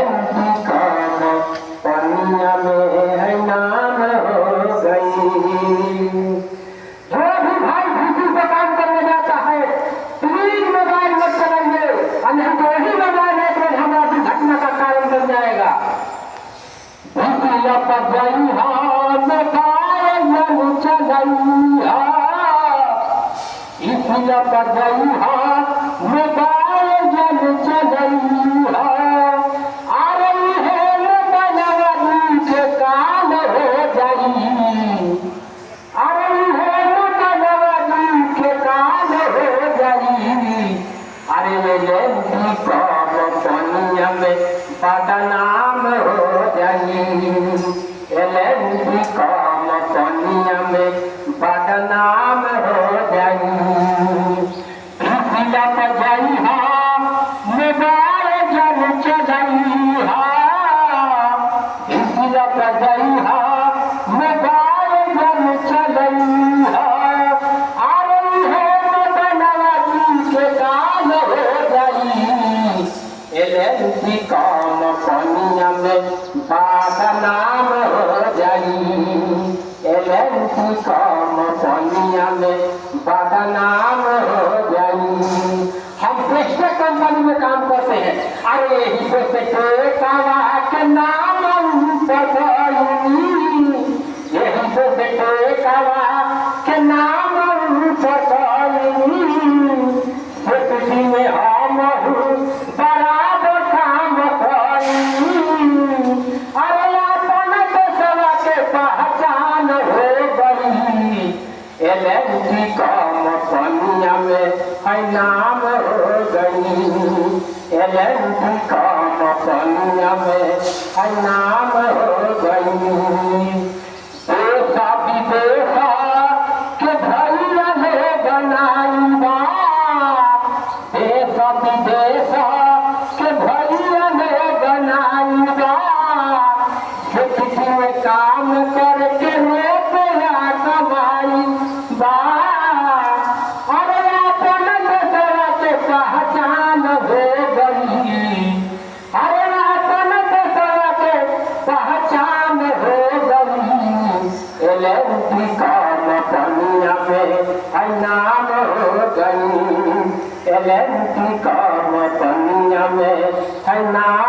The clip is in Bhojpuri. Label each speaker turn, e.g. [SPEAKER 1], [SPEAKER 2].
[SPEAKER 1] एलएनटी काम पनिया में है नाम हो गई। जो भी भाई किसी से काम करने जाता है प्लीज मोबाइल मत चलाइए, नहीं तो वही मोबाइल एक रोज हमारा दुर्घटना का कारण बन जाएगा। बदनाम हो जाई, एलएनटी काम पनिया में बदनाम हो जाई। किसिला पर जाई हा मोबाइल जल चलाई हा, किसिला पर जाई हा मोबाइल जल चलाई हा। आ रही है बदनामी के काम हो जाई, एलएनटी काम पनिया में बदनाम हो जाई, एलएनटी काम पनिया में बदनाम हो जाई। हम प्रेस्टा कंपनी में काम करते हैं, अरे यही से ठेकावा के नाम पताई, यही से ठेकावा के नाम पताई। किसी में हम बराबर काम करी, अरे अपन देशवा के पहचान हो गई, एलएनटी काम पनिया में है नाम हो गई, एलएनटी काम पनिया में है नाम हो गई। देशा विदेशा के भैया ले बनाई बा, देशा विदेशा के भैया ने बनाई बा, खेती में काम करके रुपया कमाई बा। अरे अपन देशवा के पहचान हो गई, अरे अपन देशवा के पहचान हो गई, एलएनटी काम पनिया में है नाम हो गई, एलएनटी काम पनिया में है नाम